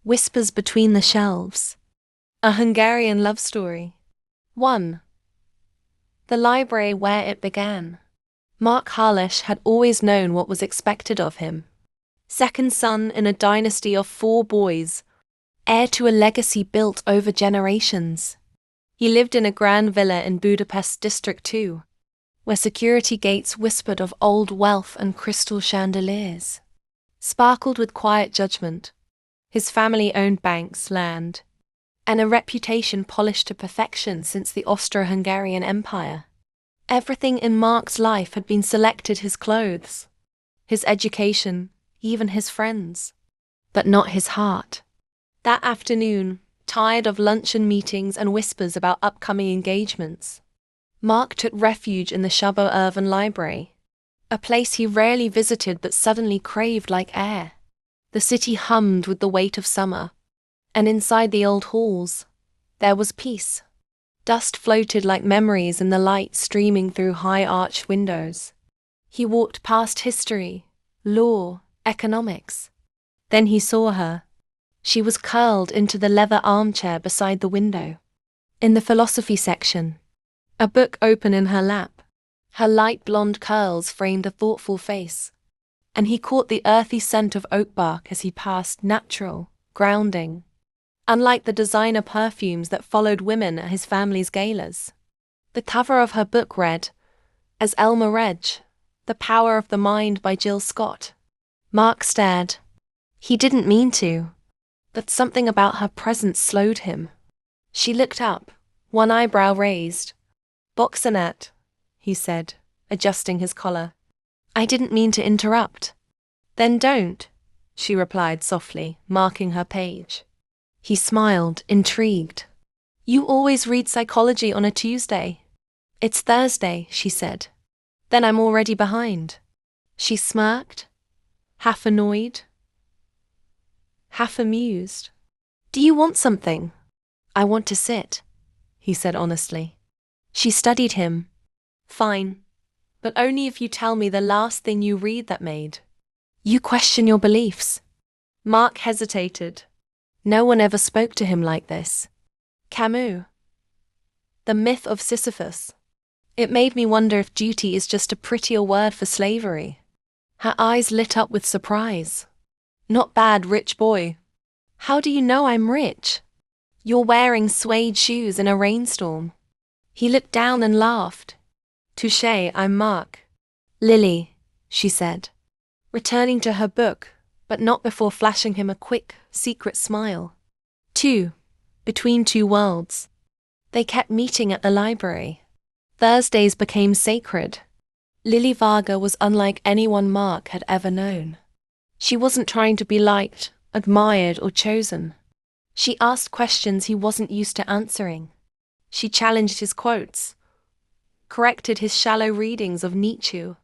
Whispers between the shelves. A Hungarian love story. 1. The library where it began. Mark Harlish had always known what was expected of him. Second son in a dynasty of 4 boys, heir to a legacy built over generations. He lived in a grand villa in Budapest District 2, where security gates whispered of old wealth and crystal chandeliers. Sparkled with quiet judgment. His family owned banks, land, and a reputation polished to perfection since the Austro-Hungarian Empire. Everything in Mark's life had been selected: his clothes, his education, even his friends. But not his heart. That afternoon, tired of luncheon meetings and whispers about upcoming engagements, Mark took refuge in the Urban Library, a place he rarely visited but suddenly craved like air. The city hummed with the weight of summer, and inside the old halls, there was peace. Dust floated like memories in the light streaming through high-arched windows. He walked past history, law, economics. Then he saw her. She was curled into the leather armchair beside the window. In the philosophy section, a book open in her lap. Her light blonde curls framed a thoughtful face, and he caught the earthy scent of oak bark as he passed, natural, grounding, unlike the designer perfumes that followed women at his family's galas. The cover of her book read, as Elma Reg, The Power of the Mind by Jill Scott. Mark stared. He didn't mean to, but something about her presence slowed him. She looked up, one eyebrow raised. "Boxonet," he said, adjusting his collar. "I didn't mean to interrupt." "Then don't," she replied softly, marking her page. He smiled, intrigued. "You always read psychology on a Tuesday." "It's Thursday," she said. "Then I'm already behind." She smirked, half annoyed, half amused. "Do you want something?" "I want to sit," he said honestly. She studied him. "Fine. But only if you tell me the last thing you read that made you question your beliefs." Mark hesitated. No one ever spoke to him like this. Camus. The Myth of Sisyphus. It made me wonder if duty is just a prettier word for slavery. Her eyes lit up with surprise. "Not bad, rich boy." "How do you know I'm rich?" "You're wearing suede shoes in a rainstorm." He looked down and laughed. "Touché, I'm Mark." "Lily," she said, returning to her book, but not before flashing him a quick, secret smile. 2. Between Two Worlds. They kept meeting at the library. Thursdays became sacred. Lily Varga was unlike anyone Mark had ever known. She wasn't trying to be liked, admired, or chosen. She asked questions he wasn't used to answering. She challenged his quotes, corrected his shallow readings of Nietzsche,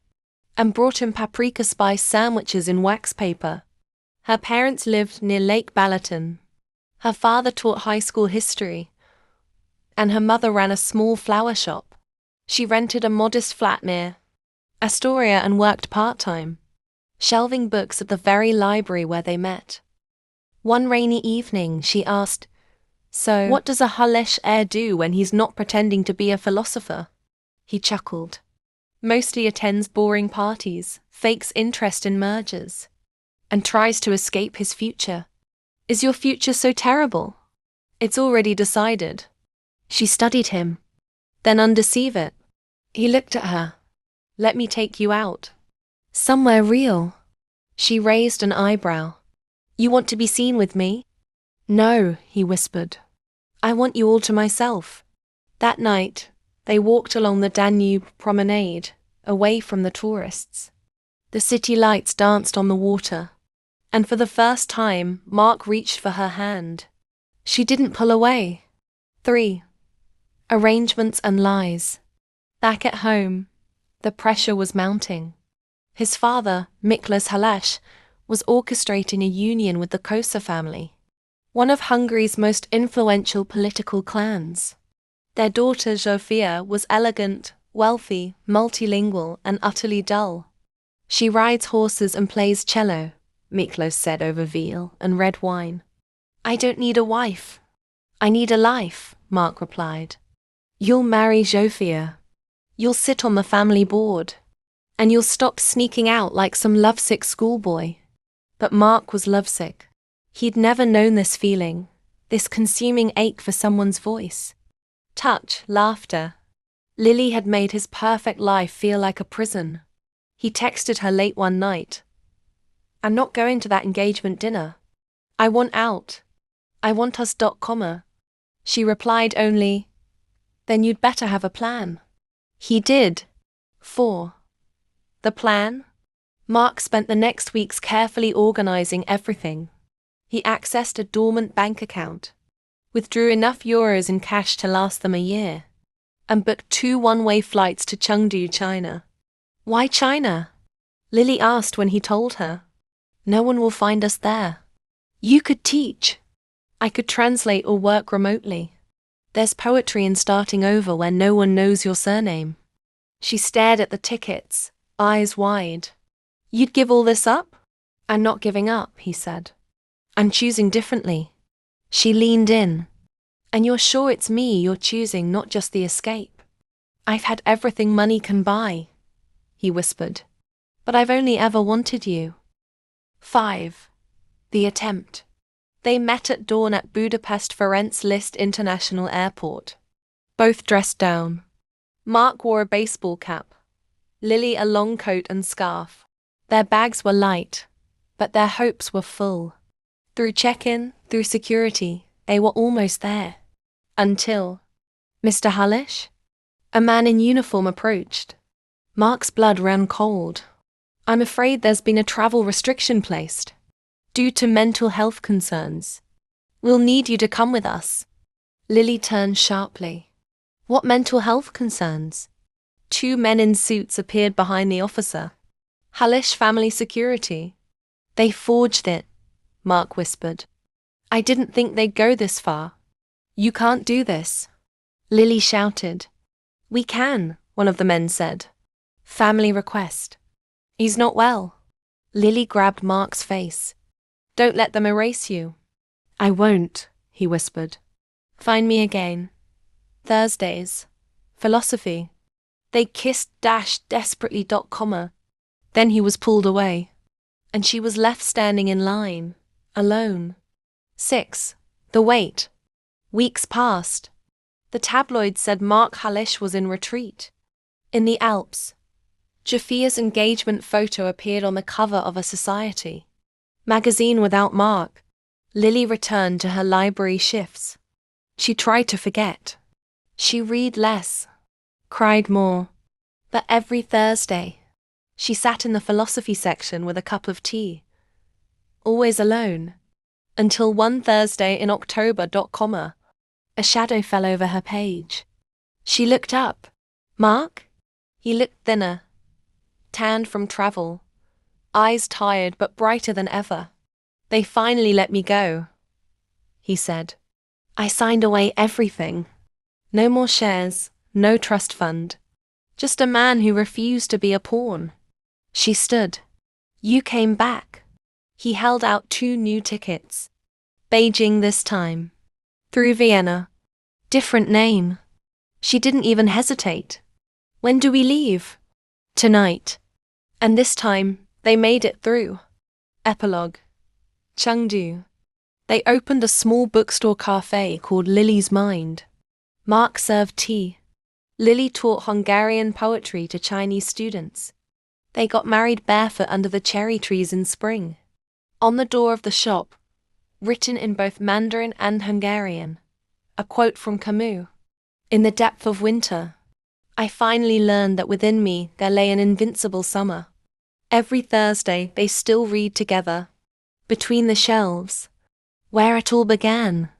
and brought him paprika spice sandwiches in wax paper. Her parents lived near Lake Balaton. Her father taught high school history, and her mother ran a small flower shop. She rented a modest flat near Astoria and worked part-time, shelving books at the very library where they met. One rainy evening, she asked, "So, what does a Halish heir do when he's not pretending to be a philosopher?" He chuckled. "Mostly attends boring parties, fakes interest in mergers, and tries to escape his future." "Is your future so terrible?" "It's already decided." She studied him. "Then undeceive it." He looked at her. "Let me take you out." "Somewhere real." She raised an eyebrow. "You want to be seen with me?" "No," he whispered. "I want you all to myself." That night, they walked along the Danube promenade, away from the tourists. The city lights danced on the water, and for the first time, Mark reached for her hand. She didn't pull away. 3. Arrangements and lies. Back at home, the pressure was mounting. His father, Miklos Halash, was orchestrating a union with the Kosa family, one of Hungary's most influential political clans. Their daughter Zsofia was elegant, wealthy, multilingual, and utterly dull. "She rides horses and plays cello," Miklos said over veal and red wine. I don't need a wife. I need a life, Mark replied. You'll marry Zofia. You'll sit on the family board. And you'll stop sneaking out like some lovesick schoolboy. But Mark was lovesick. He'd never known this feeling, this consuming ache for someone's voice. Touch, laughter. Lily had made his perfect life feel like a prison. He texted her late one night. I'm not going to that engagement dinner. I want out. I want us. She replied only, then you'd better have a plan. He did. 4. The plan? Mark spent the next weeks carefully organizing everything. He accessed a dormant bank account, withdrew enough euros in cash to last them a year, and booked 2 one-way flights to Chengdu, China. Why China? Lily asked when he told her. No one will find us there. You could teach. I could translate or work remotely. There's poetry in starting over where no one knows your surname. She stared at the tickets, eyes wide. You'd give all this up? I'm not giving up, he said. I'm choosing differently. She leaned in. And you're sure it's me you're choosing, not just the escape? I've had everything money can buy, he whispered. But I've only ever wanted you. 5. The attempt. They met at dawn at Budapest Ferenc Liszt International Airport. Both dressed down. Mark wore a baseball cap. Lily a long coat and scarf. Their bags were light, but their hopes were full. Through check-in, through security, they were almost there. Until Mr. Hallish? A man in uniform approached. Mark's blood ran cold. I'm afraid there's been a travel restriction placed. Due to mental health concerns. We'll need you to come with us. Lily turned sharply. What mental health concerns? 2 men in suits appeared behind the officer. Hallish Family Security. They forged it, Mark whispered. I didn't think they'd go this far. You can't do this. Lily shouted. We can, one of the men said. Family request. He's not well. Lily grabbed Mark's face. Don't let them erase you. I won't, he whispered. Find me again. Thursdays. Philosophy. They kissed desperately. Then he was pulled away. And she was left standing in line, alone. 6. The wait. Weeks passed. The tabloids said Mark Hallish was in retreat. In the Alps. Jofia's engagement photo appeared on the cover of a society magazine without Mark. Lily returned to her library shifts. She tried to forget. She read less, cried more. But every Thursday, she sat in the philosophy section with a cup of tea. Always alone. Until one Thursday in October. A shadow fell over her page. She looked up. Mark? He looked thinner, tanned from travel. Eyes tired but brighter than ever. They finally let me go, he said. I signed away everything. No more shares, no trust fund. Just a man who refused to be a pawn. She stood. You came back. He held out 2 new tickets. Beijing this time. Through Vienna. Different name. She didn't even hesitate. When do we leave? Tonight. And this time, they made it through. Epilogue. Chengdu. They opened a small bookstore cafe called Lily's Mind. Mark served tea. Lily taught Hungarian poetry to Chinese students. They got married barefoot under the cherry trees in spring. On the door of the shop, written in both Mandarin and Hungarian, a quote from Camus. In the depth of winter, I finally learned that within me there lay an invincible summer. Every Thursday they still read together, between the shelves, where it all began.